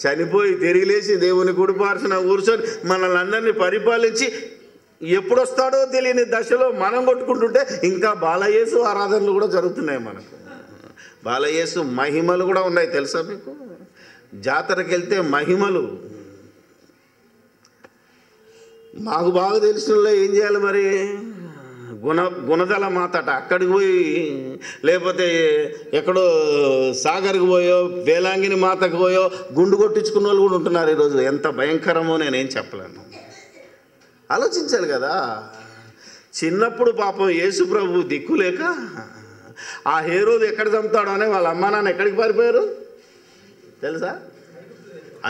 చనిపోయి తిరిగి లేచి దేవుని కుడిపార్శ్వన కూర్చొని మనల్ని అందరినీ పరిపాలించి ఎప్పుడొస్తాడో తెలియని దశలో మనం కొట్టుకుంటుంటే ఇంకా బాలయేసు ఆరాధనలు కూడా జరుగుతున్నాయి మనకు. బాలయేసు మహిమలు కూడా ఉన్నాయి తెలుసా మీకు? జాతరకి వెళ్తే మహిమలు మాకు బాగా తెలిసిన ఏం చేయాలి మరి? గుణదల మాతట అక్కడికి పోయి, లేకపోతే ఎక్కడో సాగర్కి పోయో వేలాంగిని మాతకు పోయో గుండు కొట్టించుకున్న వాళ్ళు కూడా ఉంటున్నారు ఈరోజు. ఎంత భయంకరమో నేనేం చెప్పలేను. ఆలోచించాలి కదా. చిన్నప్పుడు పాపం యేసు ప్రభు దిక్కులేక ఆ హేరోదు ఎక్కడ చంపుతాడో అని వాళ్ళ అమ్మా నాన్న ఎక్కడికి పారిపోయారు తెలుసా?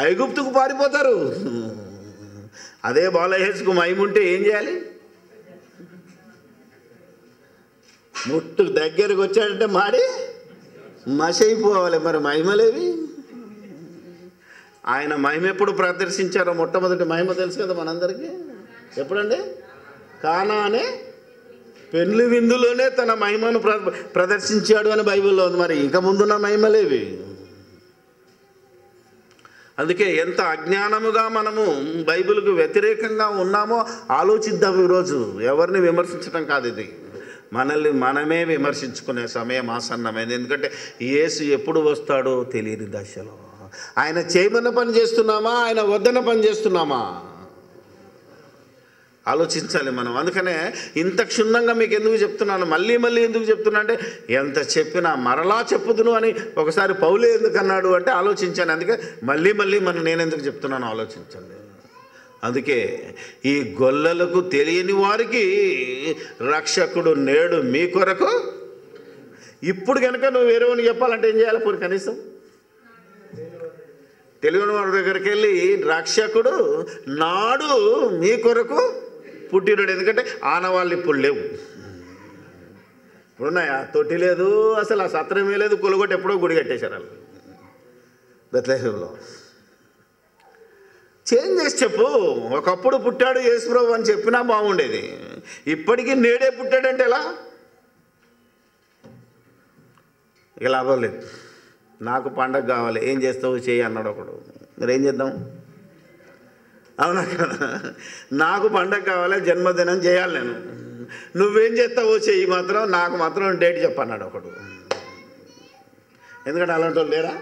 ఐగుప్తుకు పారిపోతారు. అదే బాలయేసుకు మహిముంటే ఏం చేయాలి? ముట్టుకు దగ్గరకు వచ్చాడంటే మాడి మసైపోవాలి. మరి మహిమలేవి? ఆయన మహిమ ఎప్పుడు ప్రదర్శించారో మొట్టమొదటి మహిమ తెలుసు కదా మనందరికీ. ఎప్పుడండి? కానా అనే పెళ్లి విందులోనే తన మహిమను ప్రదర్శించాడు అని బైబిల్లో ఉంది. మరి ఇంకా ముందున్న మహిమలేవి? అందుకే ఎంత అజ్ఞానముగా మనము బైబిల్కు వ్యతిరేకంగా ఉన్నామో ఆలోచిద్దాం ఈరోజు. ఎవరిని విమర్శించడం కాదు, ఇది మనల్ని మనమే విమర్శించుకునే సమయం ఆసన్నమైంది. ఎందుకంటే యేసు ఎప్పుడు వస్తాడో తెలియని దశలో ఆయన చేయమన్న పని చేస్తున్నామా, ఆయన వద్దన పని చేస్తున్నామా ఆలోచించాలి మనం. అందుకనే ఇంత క్షుణ్ణంగా మీకు ఎందుకు చెప్తున్నాను, మళ్ళీ మళ్ళీ ఎందుకు చెప్తున్నా అంటే, ఎంత చెప్పినా మరలా చెప్పుదును అని ఒకసారి పౌలే ఎందుకు అన్నాడు అంటే ఆలోచించాను. అందుకే మళ్ళీ మళ్ళీ నేను ఎందుకు చెప్తున్నాను ఆలోచించండి. అందుకే ఈ గొల్లలకు తెలియని వారికి రక్షకుడు నేడు మీ కొరకు. ఇప్పుడు కనుక నువ్వు వేరేవాడిని చెప్పాలంటే ఏం చేయాలి? పోనీ కనీసం తెలియని వారి దగ్గరికి వెళ్ళి రక్షకుడు నాడు మీ కొరకు పుట్టినాడు. ఎందుకంటే ఆనవాళ్ళు ఇప్పుడు లేవు. ఇప్పుడున్నాయా? తొట్టి లేదు, అసలు ఆ సత్రమే లేదు. కొలుగొట్టి ఎప్పుడో గుడి కట్టేశారు వాళ్ళు బెత్లెహేములో. చేంజ్ చేసి చెప్పు. ఒకప్పుడు పుట్టాడు యేసుప్రభు అని చెప్పినా బాగుండేది. ఇప్పటికీ నేడే పుట్టాడంటే ఎలా? ఇక లాభం లేదు. నాకు పండగ కావాలి, ఏం చేస్తావు చేయి అన్నాడు ఒకడు. మరి ఏం చేద్దాం? అవునా కదా? నాకు పండగ కావాలి, జన్మదినం చేయాలి, నేను నువ్వేం చేస్తావో చెయ్యి, మాత్రం నాకు మాత్రం డేట్ చెప్పన్నాడు ఒకడు. ఎందుకంటే అలాంటి వాళ్ళు లేరా?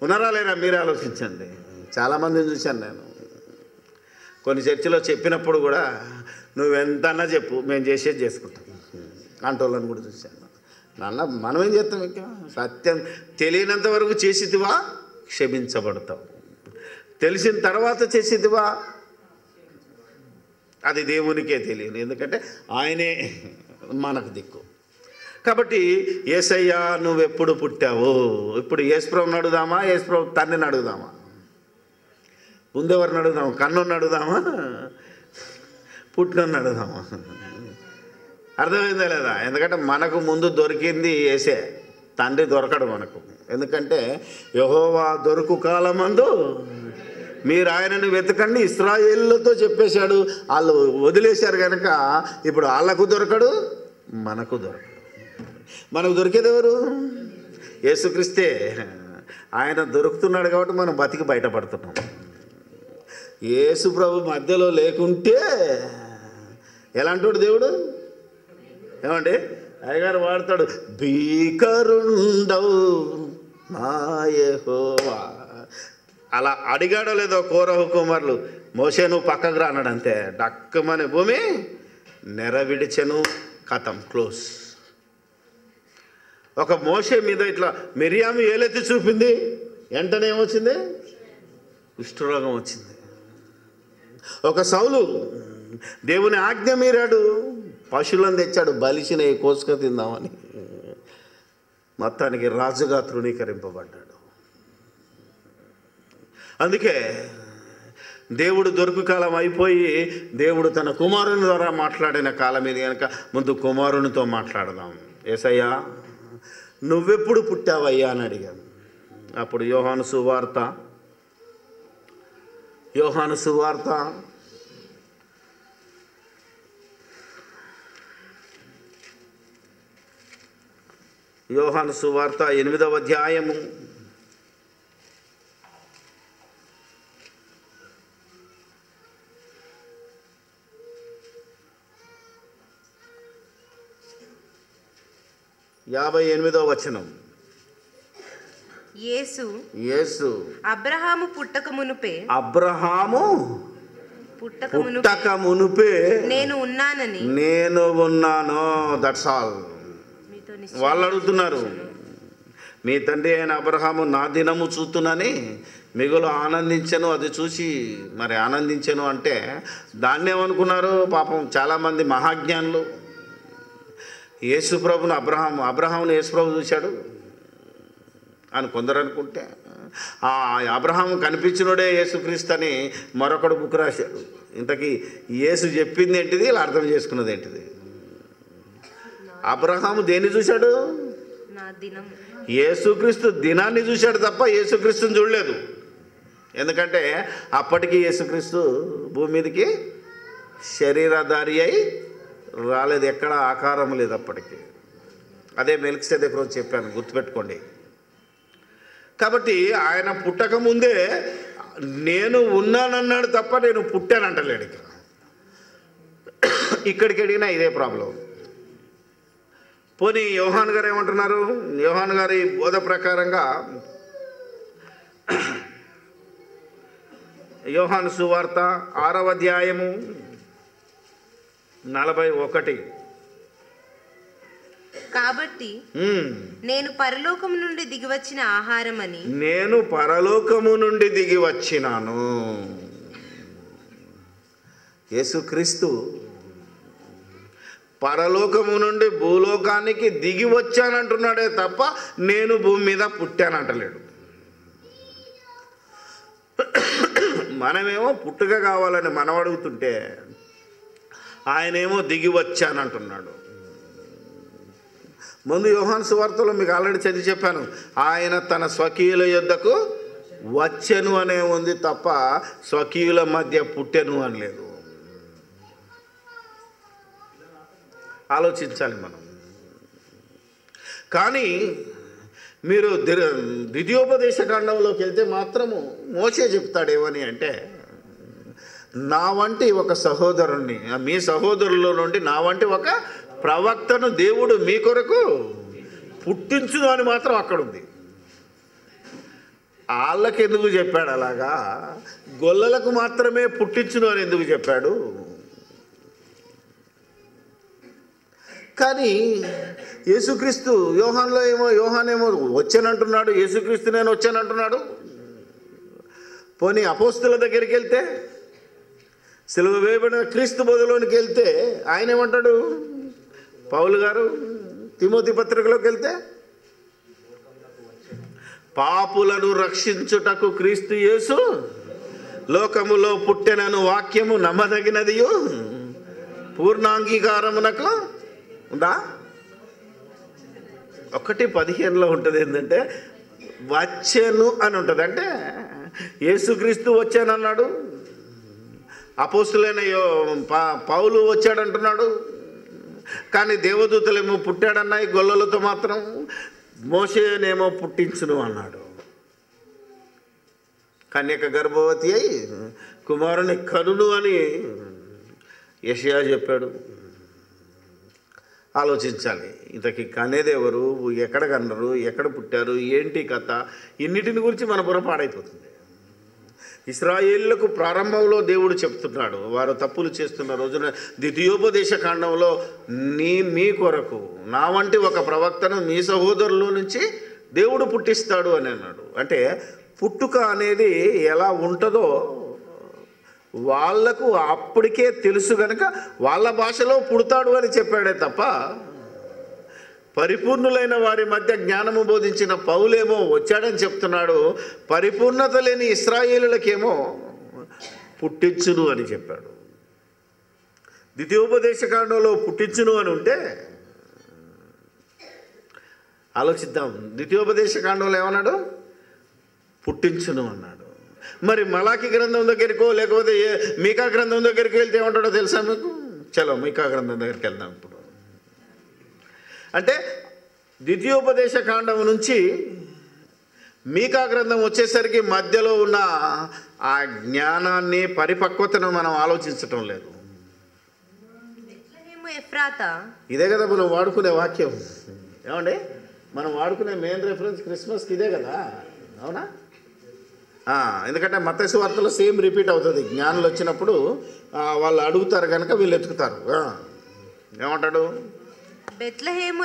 ఉన్నారా లేరా? మీరే ఆలోచించండి. చాలామందిని చూశాను నేను. కొన్ని చర్చిలో చెప్పినప్పుడు కూడా నువ్వెంతన్నా చెప్పు, మేము చేసేది చేసుకుంటాం అంటోళ్ళని కూడా చూశాను. నాన్న మనం ఏం చేస్తాం? ఇంకా సత్యం తెలియనంత వరకు చేసిదివా క్షమించబడతావు, తెలిసిన తర్వాత చేసిదివా అది దేవునికే తెలియదు. ఎందుకంటే ఆయనే మనకు దిక్కు. కాబట్టి యేసయ్యా నువ్వెప్పుడు పుట్టావు? ఇప్పుడు యేసుప్రభుని అడుగుదామా, యేసుప్రభు తండ్రిని అడుగుదామా? ముందెవరిని అడుగుదామా? కన్నుని అడుగుదామా, పుట్టినని అడుగుదామా? అర్థమైందా లేదా? ఎందుకంటే మనకు ముందు దొరికింది యేసే, తండ్రి దొరకడు మనకు. ఎందుకంటే యెహోవా దొరుకు కాలమందు మీరు ఆయనను వెతకండి ఇశ్రాయేలుతో చెప్పేశాడు. వాళ్ళు వదిలేశారు కనుక ఇప్పుడు వాళ్ళకు దొరకడు, మనకు దొరకడు. మనకు దొరికేది ఎవరు? యేసుక్రీస్తే. ఆయన దొరుకుతున్నాడు కాబట్టి మనం బతికి బయటపడుతున్నాం. యేసు ప్రభు మధ్యలో లేకుంటే ఎలాంటి దేవుడు? ఏమండి అయ్యగారు వాడతాడు, భీకరుండవు మా యెహోవా. అలా అడిగాడో లేదో కోరహు కుమారులు, మోషే నువ్వు పక్కకు రా అన్నాడు. అంతే, డక్కమని భూమి నెరవిడిచెను, కథం, క్లోజ్. ఒక మోషే మీద ఇట్లా మిరియాము ఏలెత్తి చూపింది, వెంటనే ఏమొచ్చింది? కుష్ఠరోగం వచ్చింది. ఒక సౌలు దేవుని ఆజ్ఞ మీరాడు, పశువులను తెచ్చాడు, బలిసిన కోసుక తిందామని. మొత్తానికి రాజుగా తృణీకరింపబడ్డాడు. అందుకే దేవుడు దొరుకు కాలం అయిపోయి దేవుడు తన కుమారుని ద్వారా మాట్లాడిన కాలం ఇది కనుక ముందు కుమారునితో మాట్లాడదాం. యేసయ్యా నువ్వెప్పుడు పుట్టావయ్యా అని అడిగాను. అప్పుడు యోహాను సువార్త 8వ అధ్యాయము 58వ వచనం. యేసు అబ్రహాము పుట్టక మునుపే నేను ఉన్నాను. That's all. వాళ్ళు అడుగుతున్నారు, మీ తండ్రి అయిన అబ్రహాము నా దినము చూస్తున్నని మిగులు ఆనందించను, అది చూసి మరి ఆనందించను అంటే దాన్ని ఏమనుకున్నారు పాపం చాలామంది మహాజ్ఞానులు. యేసుప్రభుని అబ్రహామును యేసుప్రభు చూశాడు అని కొందరు అనుకుంటే, ఆ అబ్రహాము కనిపించినోడే యేసుక్రీస్తు అని మరొకడు బుక్ రాశాడు. ఇంతకీ యేసు చెప్పింది ఏంటిది, ఇలా అర్థం చేసుకున్నది ఏంటిది? అబ్రహాము దేన్ని చూశాడు? యేసుక్రీస్తు దినాన్ని చూశాడు తప్ప యేసుక్రీస్తుని చూడలేదు. ఎందుకంటే అప్పటికి యేసుక్రీస్తు భూమి మీదకి శరీరధారి అయి రాలేదు, ఎక్కడ ఆకారం లేదు అప్పటికి. అదే మెల్కిసెదెకు రోజు చెప్పాను, గుర్తుపెట్టుకోండి. కాబట్టి ఆయన పుట్టక ముందే నేను ఉన్నానన్నాడు తప్ప నేను పుట్టానంటలేడు. ఇక్కడికి అడిగినా ఇదే ప్రాబ్లం. పోనీ యోహాన్ గారు ఏమంటున్నారు? యోహాన్ గారి బోధ ప్రకారంగా యోహాను సువార్త 6వ అధ్యాయము 41. కాబట్టి నేను పరలోకము నుండి దిగి వచ్చినాను. యేసుక్రీస్తు పరలోకము నుండి భూలోకానికి దిగి వచ్చానంటున్నాడే తప్ప నేను భూమి మీద పుట్టానంటలేడు. మనమేమో పుట్టుక కావాలని మనం అడుగుతుంటే ఆయనేమో దిగి వచ్చానంటున్నాడు. ముందు యోహాను సువార్తలో మీకు ఆల్రెడీ చదివి చెప్పాను, ఆయన తన స్వకీయుల యొద్దకు వచ్చెను అనే ఉంది తప్ప స్వకీయుల మధ్య పుట్టెను అని లేదు. ఆలోచించాలి మనం. కానీ మీరు ద్వితీయోపదేశ కాండంలోకి వెళ్తే మాత్రము మోషే చెప్తాడేమని అంటే, నా వంటి ఒక సహోదరుణ్ణి, మీ సహోదరుల నుండి నా వంటి ఒక ప్రవక్తను దేవుడు మీ కొరకు పుట్టించును అని మాత్రం అక్కడ ఉంది. వాళ్ళకి ఎందుకు చెప్పాడు అలాగా? గొల్లలకు మాత్రమే పుట్టించును అని ఎందుకు చెప్పాడు? కానీ యేసుక్రీస్తు యోహానేమో వచ్చానంటున్నాడు, యేసుక్రీస్తు నేను వచ్చానంటున్నాడు. పోనీ అపోస్తుల దగ్గరికి వెళ్తే, సిలువ వేయబడిన క్రీస్తు బోధలోనికి వెళ్తే ఆయన ఏమంటాడు? పౌలు గారు తిమోతి పత్రికలోకి వెళ్తే, పాపులను రక్షించుటకు క్రీస్తు యేసు లోకములో పుట్టెనను వాక్యము నమ్మదగినదియు పూర్ణాంగీకారమునకు ఉందా? 1:15 ఉంటుంది. ఏంటంటే వచ్చాను అని ఉంటుంది. అంటే యేసుక్రీస్తు వచ్చానన్నాడు, అపోస్తులైన పౌలు వచ్చాడంటున్నాడు. కానీ దేవదూతలేమో పుట్టాడన్నాయి గొల్లలతో మాత్రం, మోషేనేమో పుట్టించును అన్నాడు. కన్యక గర్భవతి అయి కుమారుని కనును అని యెషయా చెప్పాడు. ఆలోచించాలి, ఇంతకీ కనేదెవరు, ఎక్కడ కన్నారు, ఎక్కడ పుట్టారు, ఏంటి కథ, ఇన్నిటిని గురించి మన బుర్ర పాడైపోతుంది. ఇశ్రాయేలులకు ప్రారంభంలో దేవుడు చెప్తున్నాడు, వారు తప్పులు చేస్తున్న రోజున ద్వితీయోపదేశ కాండంలో మీ కొరకు నా వంటి ఒక ప్రవక్తను మీ సహోదరుల నుంచి దేవుడు పుట్టిస్తాడు అని అన్నాడు. అంటే పుట్టుక అనేది ఎలా ఉంటుందో వాళ్లకు అప్పటికే తెలుసు కనుక వాళ్ళ భాషలో పుడతాడు అని చెప్పాడే తప్ప, పరిపూర్ణులైన వారి మధ్య జ్ఞానము బోధించిన పౌలేమో వచ్చాడని చెప్తున్నాడు. పరిపూర్ణత లేని ఇశ్రాయేలులకేమో పుట్టించును అని చెప్పాడు. ద్వితీయోపదేశకాండంలో పుట్టించును అని ఉంటే ఆలోచిద్దాం. ద్వితీయోపదేశకాండంలో ఏమన్నాడు? పుట్టించును అన్నాడు. మరి మలాకి గ్రంథం దగ్గరికో లేకపోతే మీకా గ్రంథం దగ్గరికి వెళ్తే ఏమంటాడో తెలుసా మీకు? చలో మీకా గ్రంథం దగ్గరికి వెళ్దాం. ఇప్పుడు అంటే ద్వితీయోపదేశ కాండం నుంచి మీకా గ్రంథం వచ్చేసరికి మధ్యలో ఉన్న ఆ జ్ఞానాన్ని, పరిపక్వతను మనం ఆలోచించటం లేదు. ఎఫ్రాతా, ఇదే కదా మనం వాడుకునే వాక్యం. ఏమండి మనం వాడుకునే మెయిన్ రెఫరెన్స్ క్రిస్మస్కి ఇదే కదా, అవునా? ఎందుకంటే మత్తయి సువార్తలో సేమ్ రిపీట్ అవుతుంది. జ్ఞానులు వచ్చినప్పుడు వాళ్ళు అడుగుతారు కనుక వీళ్ళు ఎత్తుకుతారు. ఏమంటాడు? బెత్లెహేము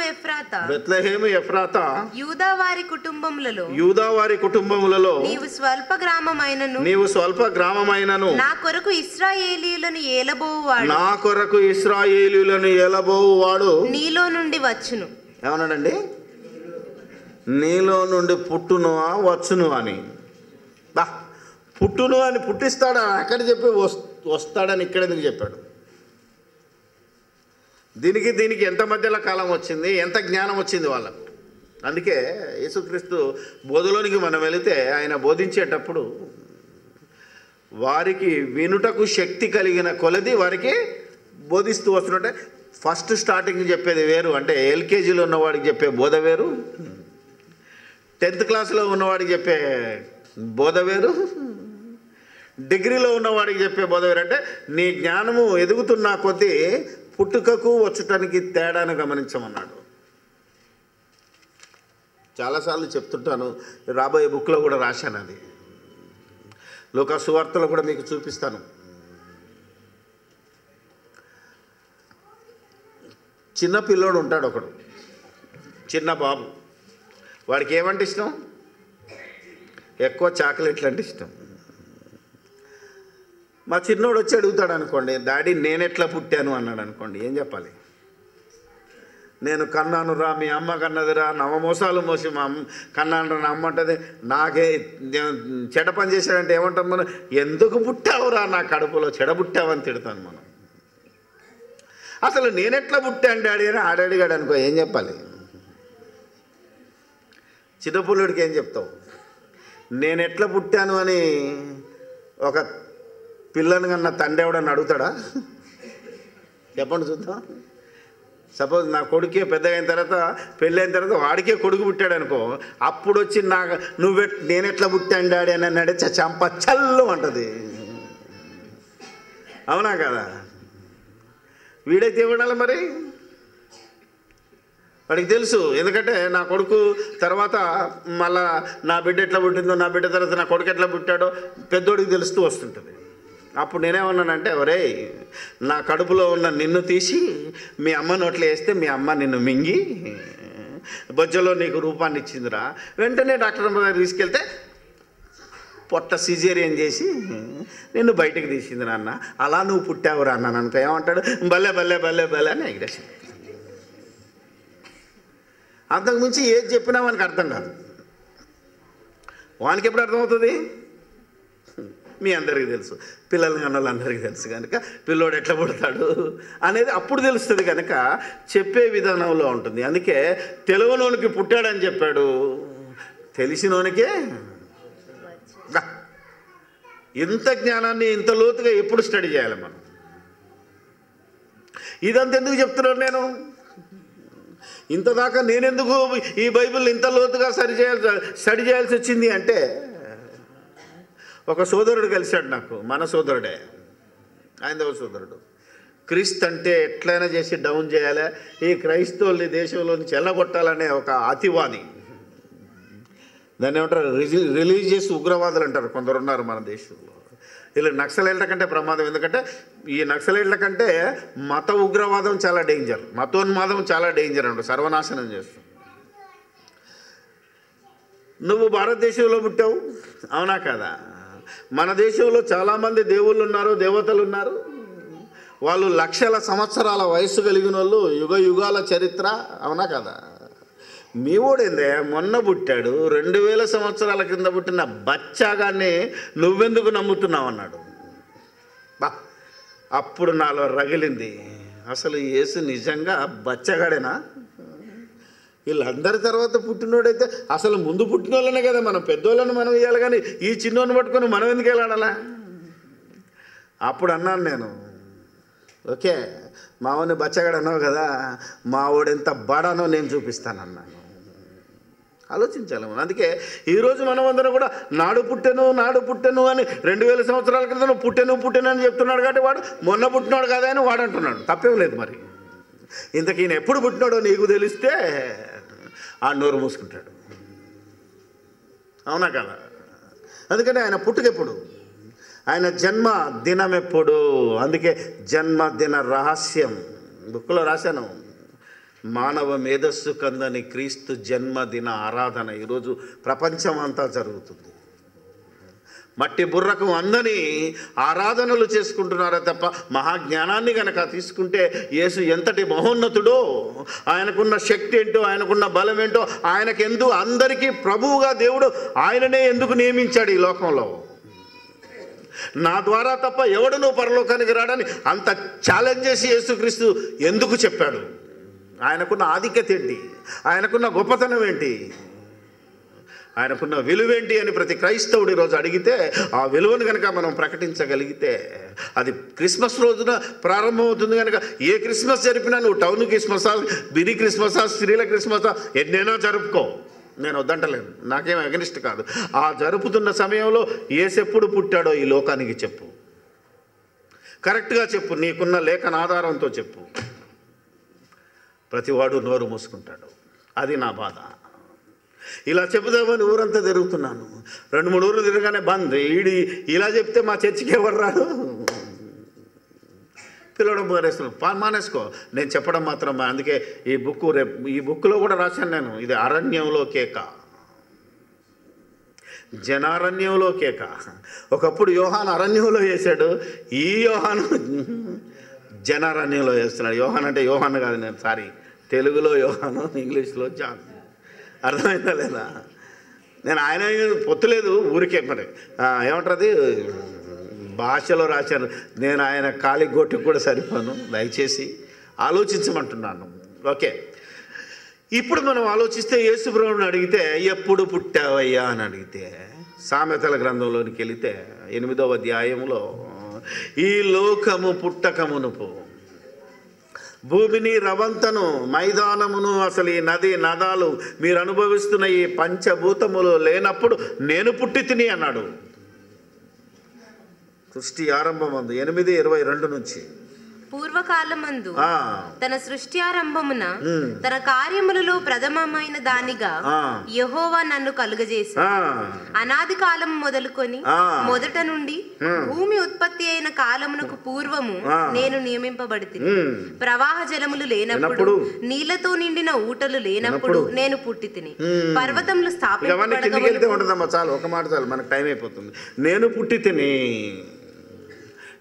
ఎఫ్రాతా యూదా వారి కుటుంబములలో నీవు స్వల్ప గ్రామమైనను నా కొరకు ఇశ్రాయేలీయులను ఏలబోవువాడు నీలో నుండి వచ్చును. ఏమన్నాడండి? నీలో నుండి పుట్టును వచ్చును అని. పుట్టును అని పుట్టిస్తాడని అక్కడ చెప్పి వస్తాడని ఇక్కడ ఎందుకు చెప్పాడు? దీనికి ఎంత మధ్యలో కాలం వచ్చింది, ఎంత జ్ఞానం వచ్చింది వాళ్ళకు. అందుకే యేసుక్రీస్తు బోధలోనికి మనం వెళితే ఆయన బోధించేటప్పుడు వారికి వినుటకు శక్తి కలిగిన కొలది వారికి బోధిస్తూ వస్తున్నట్టే. ఫస్ట్ స్టార్టింగ్ చెప్పేది వేరు, అంటే ఎల్కేజీలో ఉన్నవాడికి చెప్పే బోధ వేరు, 10th క్లాస్లో ఉన్నవాడికి చెప్పే బోధ వేరు, డిగ్రీలో ఉన్నవాడికి చెప్పే బోధ వేరు. అంటే నీ జ్ఞానము ఎదుగుతున్న కొద్దీ పుట్టుకకు వచ్చటానికి తేడాను గమనించమన్నాడు. చాలాసార్లు చెప్తుంటాను, రాబోయే బుక్లో కూడా రాశాను, అది లూకా సువార్తలో కూడా మీకు చూపిస్తాను. చిన్న పిల్లోడు ఉంటాడు ఒకడు, చిన్న బాబు. వాడికి ఏమంటే ఇష్టం? ఎక్కువ చాక్లెట్లు అంటే ఇష్టం. మా చిన్నోడు వచ్చి అడుగుతాడు అనుకోండి, డాడీ నేను ఎట్లా పుట్టాను అన్నాడు అనుకోండి, ఏం చెప్పాలి? నేను కన్నాను రా, మీ అమ్మ కన్నదిరా, నవమోసాలు మోసి మా అమ్మ కన్నాను రా, నా అమ్మ అంటది. నాకే చెడ పని చేశాడంటే ఏమంటాం మనం? ఎందుకు పుట్టావురా నా కడుపులో, చెడబుట్టావని తిడతాను మనం. అసలు నేనెట్లా పుట్టాను డాడీ అని ఆడడిగాడు అనుకో, ఏం చెప్పాలి? చిన్నపుల్లుడికి ఏం చెప్తావు? నేను ఎట్లా పుట్టాను అని ఒక పిల్లని కన్నా తండ్రి ఎవడని అడుగుతాడా? చెప్పండి చూద్దాం. సపోజ్ నా కొడుకే పెద్దగా అయిన తర్వాత, పెళ్ళి అయిన తర్వాత వాడికే కొడుకు పుట్టాడు అనుకో, అప్పుడు వచ్చి నేనెట్లా పుట్టాను డాడీ అని అన్నాడే చంప చల్లు అంటది, అవునా కదా? వీడైతే ఇవ్వడాలి మరి, వాడికి తెలుసు. ఎందుకంటే నా కొడుకు తర్వాత మళ్ళా నా బిడ్డ ఎట్లా పుట్టిందో, నా బిడ్డ తర్వాత నా కొడుకు ఎట్లా పుట్టాడో పెద్దోడికి తెలుస్తూ వస్తుంటుంది. అప్పుడు నేనేమన్నానంటే, ఒరే నా కడుపులో ఉన్న నిన్ను తీసి మీ అమ్మ నోట్లో వేస్తే మీ అమ్మ నిన్ను మింగి బొజ్జలో నీకు రూపాన్ని ఇచ్చిందిరా. వెంటనే డాక్టర్ అమ్మ దగ్గర తీసుకెళ్తే పొట్ట సిజేరియన్ చేసి నిన్ను బయటకు తీసింది నాన్న, అలా నువ్వు పుట్టావురా అన్నాను అనుకో, ఏమంటాడు? భలే భలే భలే భలే అని ఎగ్రెషన్. అంతకుమించి ఏది చెప్పినా వానికి అర్థం కాదు. వానికి ఎప్పుడు అర్థమవుతుంది? మీ అందరికీ తెలుసు, పిల్లలు కన్నా వాళ్ళందరికీ తెలుసు కనుక పిల్లోడు ఎట్లా పుడతాడు అనేది అప్పుడు తెలుస్తుంది కనుక చెప్పే విధానంలో ఉంటుంది. అందుకే తెలియనోనికి పుట్టాడని చెప్పాడు, తెలిసినోనికే. ఇంత జ్ఞానాన్ని ఇంత లోతుగా ఎప్పుడు స్టడీ చేయాలి మనం? ఇదంతా ఎందుకు చెప్తున్నాను నేను? ఇంతదాకా నేనెందుకు ఈ బైబిల్ ఇంత లోతుగా స్టడీ చేయాల్సి వచ్చింది అంటే, ఒక సోదరుడు కలిశాడు నాకు, మన సోదరుడే, హైందవ సోదరుడు. క్రీస్తు అంటే ఎట్లయినా చేసి డౌన్ చేయాలి, ఈ క్రైస్తవుల్ని దేశంలోని చెల్లగొట్టాలనే ఒక అతివాది. దాన్ని ఏమంటారు? రిలీజియస్ ఉగ్రవాదులు అంటారు కొందరు ఉన్నారు మన దేశంలో. వీళ్ళు నక్సలైట్ల కంటే ప్రమాదం. ఎందుకంటే ఈ నక్సలైట్ల కంటే మత ఉగ్రవాదం చాలా డేంజర్, మతోన్మాదం చాలా డేంజర్ అంటారు, సర్వనాశనం చేస్తుంది. నువ్వు భారతదేశంలో పుట్టావు, అవునా కదా? మన దేశంలో చాలామంది దేవుళ్ళు ఉన్నారు, దేవతలు ఉన్నారు. వాళ్ళు లక్షల సంవత్సరాల వయసు కలిగిన వాళ్ళు, యుగ యుగాల చరిత్ర, అవునా కదా? మీ ఓడేందే మొన్న పుట్టాడు, 2000 సంవత్సరాల కింద పుట్టిన బచ్చాగాన్ని నువ్వెందుకు నమ్ముతున్నావు అన్నాడు. అప్పుడు నాలో రగిలింది, అసలు యేసు నిజంగా బచ్చగాడేనా? వీళ్ళందరి తర్వాత పుట్టినోడైతే అసలు ముందు పుట్టిన వాళ్ళనే కదా మనం పెద్దోళ్ళని మనం ఇవ్వాలి, కానీ ఈ చిన్నోని పట్టుకొని మనం ఎందుకు వెళ్ళాడాలా? అప్పుడు అన్నాను నేను, ఓకే మావని బచ్చగాడు అన్నావు కదా, మా వాడు ఎంత బడానో నేను చూపిస్తానన్నాను. ఆలోచించాలి మనం. అందుకే ఈరోజు మనం అందరం కూడా నాడు పుట్టెను అని 2000 సంవత్సరాల క్రితం పుట్టెను అని చెప్తున్నాడు. కాబట్టి వాడు మొన్న పుట్టినాడు కదా అని వాడు అంటున్నాడు, తప్పేం లేదు. మరి ఇంతకీ ఈయన ఎప్పుడు పుట్టినాడో నీకు తెలిస్తే ఆ నోరు మూసుకుంటాడు. అవునా కదా? అందుకని ఆయన పుట్టుకెప్పుడు, ఆయన జన్మ దినం ఎప్పుడు. అందుకే జన్మదిన రహస్యం బుక్లో రాశాను. మానవ మేధస్సు కందని క్రీస్తు జన్మదిన ఆరాధన ఈరోజు ప్రపంచం అంతా జరుగుతుంది. మట్టి బుర్రకు అందని ఆరాధనలు చేసుకుంటున్నారే తప్ప మహాజ్ఞానాన్ని కనుక తీసుకుంటే యేసు ఎంతటి మహోన్నతుడో, ఆయనకున్న శక్తి ఏంటో, ఆయనకున్న బలం ఏంటో, ఆయనకెందుకు అందరికీ ప్రభువుగా దేవుడు ఆయననే ఎందుకు నియమించాడు ఈ లోకంలో. నా ద్వారా తప్ప ఎవడునూ పరలోకానికి రాడని అంత ఛాలెంజ్ చేసి యేసుక్రీస్తు ఎందుకు చెప్పాడు? ఆయనకున్న ఆధిక్యత ఏంటి, ఆయనకున్న గొప్పతనం ఏంటి, ఆయనకున్న విలువేంటి అని ప్రతి క్రైస్తవుడు ఈరోజు అడిగితే ఆ విలువను కనుక మనం ప్రకటించగలిగితే అది క్రిస్మస్ రోజున ప్రారంభమవుతుంది. కనుక ఏ క్రిస్మస్ జరిపినా నువ్వు టౌన్ క్రిస్మసా, బిరి క్రిస్మసా, స్త్రీల క్రిస్మసా ఎన్నైనా జరుపుకో, నేను వద్దంటలేను, నాకేం అగనిస్ట్ కాదు. ఆ జరుపుతున్న సమయంలో యేసెప్పుడు పుట్టాడో ఈ లోకానికి చెప్పు, కరెక్ట్గా చెప్పు, నీకున్న లేఖన ఆధారంతో చెప్పు. ప్రతివాడు నోరు మూసుకుంటాడు. అది నా బాధ. ఇలా చెబుదామని ఊరంతా తిరుగుతున్నాను. 2-3 ఊర్లు తిరగానే బంద్. ఇలా చెప్తే మా చర్చికి ఎవరు రాడు, పిలవడం మానేసుకో. నేను చెప్పడం మాత్రం. అందుకే ఈ బుక్లో కూడా రాశాను నేను, ఇది అరణ్యంలో కేక, జనారణ్యంలో కేక. ఒకప్పుడు యోహాను అరణ్యంలో వేశాడు, ఈ యోహాను జనారణ్యంలో వేస్తున్నాడు. యోహాన్ అంటే యోహాను కాదు, నేను సారీ, తెలుగులో యోహాను, ఇంగ్లీష్లో జాన్. అర్థమైందా లేదా? నేను ఆయన పొత్తులేదు ఊరికే, మరి ఏమంటారు భాషలో రాశాను. నేను ఆయన కాలి గొట్టుకు కూడా సరిపోను, దయచేసి ఆలోచించమంటున్నాను. ఓకే, ఇప్పుడు మనం ఆలోచిస్తే యేసు ప్రభువుని అడిగితే ఎప్పుడు పుట్టావయ్యా అని అడిగితే, సామెతల గ్రంథంలోనికి వెళితే 8వ అధ్యాయంలో, ఈ లోకము పుట్టకమునుపు భూమిని, రవంతను, మైదానమును, అసలు ఈ నది నదాలు మీరు అనుభవిస్తున్న ఈ పంచభూతములు లేనప్పుడు నేను పుట్టి తిని అన్నాడు. సృష్టి ఆరంభమందు 8:22 నుంచి. పూర్వకాలమందు తన సృష్టి ఆరంభమున తన కార్యములలో ప్రథమమైన దానిగా యెహోవా నన్ను కలుగజేసి, అనాది కాలం మొదలుకొని మొదట నుండి భూమి ఉత్పత్తి అయిన కాలమునకు పూర్వము నేను నియమింపబడితిని. ప్రవాహ జలములు లేనప్పుడు, నీళ్లతో నిండిన ఊటలు లేనప్పుడు నేను పుట్టి తిని. పర్వతములు స్థాపించబడక చాలు, ఒక మాట చాలు, మనకు టైం అయిపోతుంది. నేను పుట్టి తిని.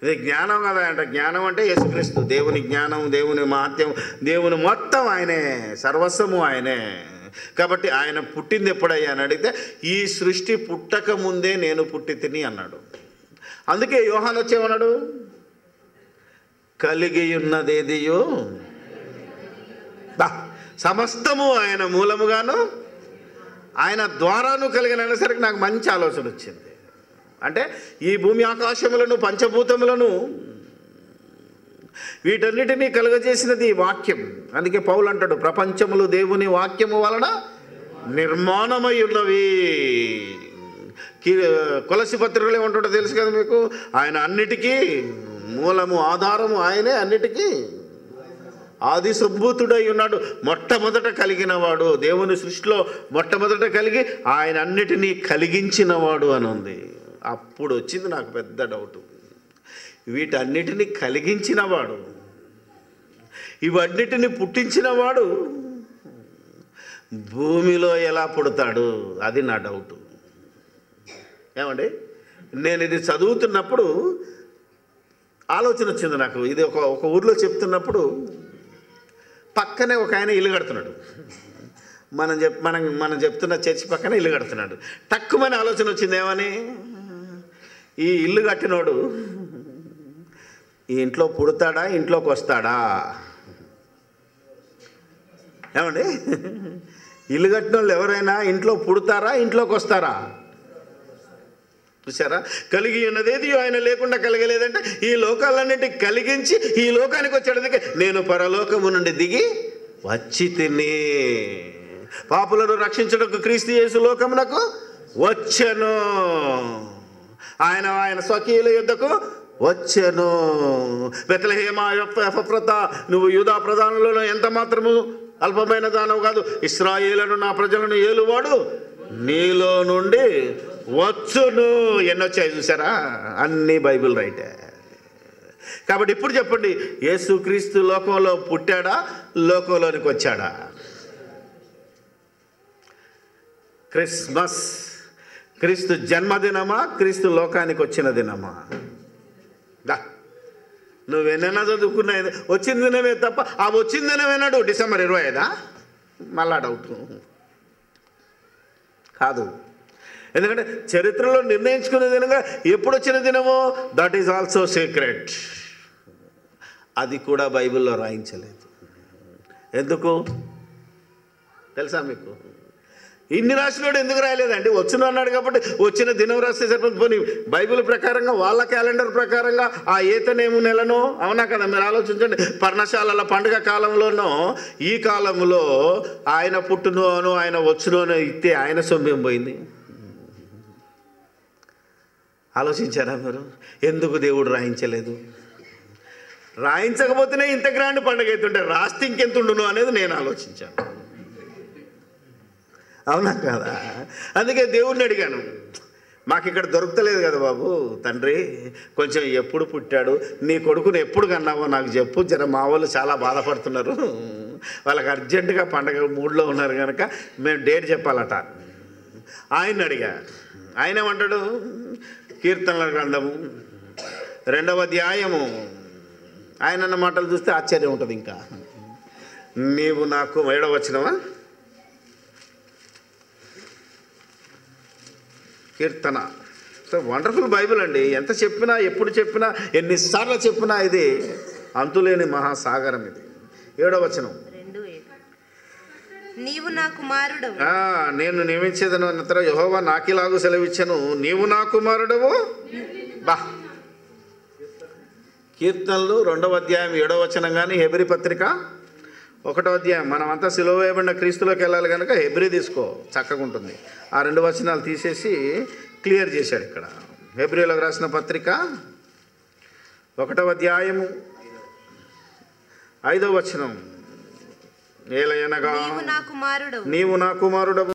ఇది జ్ఞానం కదా అంట. జ్ఞానం అంటే యేసుక్రీస్తు. దేవుని జ్ఞానం, దేవుని మహత్యం, దేవుని మొత్తం ఆయనే, సర్వస్వము ఆయనే. కాబట్టి ఆయన పుట్టింది ఎప్పుడయ్యా అని అడిగితే, ఈ సృష్టి పుట్టక ముందే నేను పుట్టి తిని అన్నాడు. అందుకే యోహాను వచ్చేమన్నాడు, కలిగి ఉన్నదేదియో సమస్తము ఆయన మూలముగాను ఆయన ద్వారాను కలిగిన అనేసరికి నాకు మంచి ఆలోచన వచ్చింది. అంటే ఈ భూమి ఆకాశములను, పంచభూతములను, వీటన్నిటినీ కలుగజేసినది వాక్యం. అందుకే పౌలు అంటాడు, ప్రపంచములు దేవుని వాక్యము వలన నిర్మాణమై ఉన్నవి. కొలసి పత్రికలో ఏమంటాడో తెలుసు కదా మీకు, ఆయన అన్నిటికీ మూలము, ఆధారము ఆయనే, అన్నిటికీ ఆది సంభూతుడై ఉన్నాడు. మొట్టమొదట కలిగినవాడు, దేవుని సృష్టిలో మొట్టమొదట కలిగి ఆయన అన్నిటినీ కలిగించినవాడు అని ఉంది. అప్పుడు వచ్చింది నాకు పెద్ద డౌటు, వీటన్నిటినీ కలిగించినవాడు, ఇవన్నిటిని పుట్టించినవాడు భూమిలో ఎలా పుడతాడు? అది నా డౌటు. ఏమండి, నేను ఇది చదువుతున్నప్పుడు ఆలోచన వచ్చింది నాకు. ఇది ఒక ఊర్లో చెప్తున్నప్పుడు పక్కనే ఒక ఆయన ఇల్లు కడుతున్నాడు. మనం చెప్తున్న చర్చి పక్కన ఇల్లు కడుతున్నాడు. తక్కువని ఆలోచన వచ్చింది. ఏమని, ఈ ఇల్లు కట్టినోడు ఈ ఇంట్లో పుడతాడా, ఇంట్లోకి వస్తాడా? ఏమండి, ఇల్లు కట్టిన వాళ్ళు ఎవరైనా ఇంట్లో పుడతారా, ఇంట్లోకి వస్తారా? చూసారా? కలిగి ఉన్నదేది ఆయన లేకుండా కలగలేదంటే, ఈ లోకాలన్నింటి కలిగించి ఈ లోకానికి వచ్చేటందుకే నేను పరలోకము నుండి దిగి వచ్చి తిని, పాపులను రక్షించడానికి క్రీస్తు యేసు లోకమునకు వచ్చెను. ఆయన స్వకీయుల యుద్ధకు వచ్చెను. బెత్లెహేమ ఎఫ్రాతా, నువ్వు యూదా ప్రధానులలో ఎంత మాత్రము అల్పమైన దానవు కాదు, ఇశ్రాయేలును నా ప్రజలను ఏలువాడు నీలో నుండి వచ్చును. ఎన్నొచ్చాయి చూసారా? అన్నీ బైబిల్ రైటే. కాబట్టి ఇప్పుడు చెప్పండి, యేసుక్రీస్తు లోకంలో పుట్టాడా, లోకంలోనికి వచ్చాడా? క్రిస్మస్ క్రీస్తు జన్మదినమా, క్రీస్తు లోకానికి వచ్చిన దినమా? నువ్వెన్నైనా చదువుకున్నా వచ్చిన దినమే తప్ప, ఆ వచ్చిన దినమేనాడు డిసెంబర్ 25 మళ్ళా డౌట్ కాదు. ఎందుకంటే చరిత్రలో నిర్ణయించుకునే దినంగా ఎప్పుడు వచ్చిన దినమో దట్ ఈజ్ ఆల్సో సీక్రెట్. అది కూడా బైబిల్లో రాయించలేదు. ఎందుకు తెలుసా మీకు? ఇన్ని రాసినోడు ఎందుకు రాయలేదండి? వచ్చిన అన్నాడు కాబట్టి వచ్చిన దినం రాస్తే సరిపోతుంది. పోనీ బైబిల్ ప్రకారంగా వాళ్ళ క్యాలెండర్ ప్రకారంగా ఆ ఏతనేము నెలను, అవునా కదా? మీరు ఆలోచించండి. పర్ణశాలల పండుగ కాలంలోనో ఈ కాలంలో ఆయన పుట్టునోను ఆయన వచ్చునోను ఇస్తే ఆయన సొమ్యం పోయింది. ఆలోచించారా మీరు? ఎందుకు దేవుడు రాయించలేదు? రాయించకపోతేనే ఇంత గ్రాండ్ పండుగ అవుతుంటే రాస్తే ఇంకెంత ఉండును అనేది నేను ఆలోచించాను. అవునా కదా? అందుకే దేవుడిని అడిగాను, మాకు ఇక్కడ దొరుకుతలేదు కదా బాబు, తండ్రి కొంచెం ఎప్పుడు పుట్టాడు, నీ కొడుకుని ఎప్పుడు కన్నావో నాకు చెప్పు. జర మా వాళ్ళు చాలా బాధపడుతున్నారు, వాళ్ళకి అర్జెంటుగా పండగ మూడ్లో ఉన్నారు కనుక మేము డేట్ చెప్పాలట. ఆయన్ని అడిగా. ఆయన ఏమంటాడు? కీర్తనల గ్రంథము 2వ అధ్యాయము ఆయన అన్న మాటలు చూస్తే ఆశ్చర్యం ఉంటుంది. ఇంకా నీవు నాకు 7వ వచనమా కీర్తన. సో వండర్ఫుల్ బైబిల్ అండి. ఎంత చెప్పినా, ఎప్పుడు చెప్పినా, ఎన్నిసార్లు చెప్పినా ఇది అంతులేని మహాసాగరం. ఇది 7వ వచనం, నీవు నా కుమారుడవు, నేను నియమించేదను అన్న యెహోవా నాకిలాగు సెలవిచ్చెను, నీవు నా కుమారుడవు. బా, కీర్తనలు 2వ అధ్యాయం 7వ వచనం కానీ హెబ్రీ పత్రిక 1వ అధ్యాయం. మనమంతా సిలువ వేయబడిన క్రీస్తులోకి వెళ్ళాలి కనుక హెబ్రీ తీసుకో, చక్కగా ఉంటుంది. ఆ 2 వచనాలు తీసేసి క్లియర్ చేశాడు ఇక్కడ. హెబ్రీలోకి రాసిన పత్రిక 1వ అధ్యాయము 5వ వచనం, ఏలయనగా నీవు నా కుమారుడవు.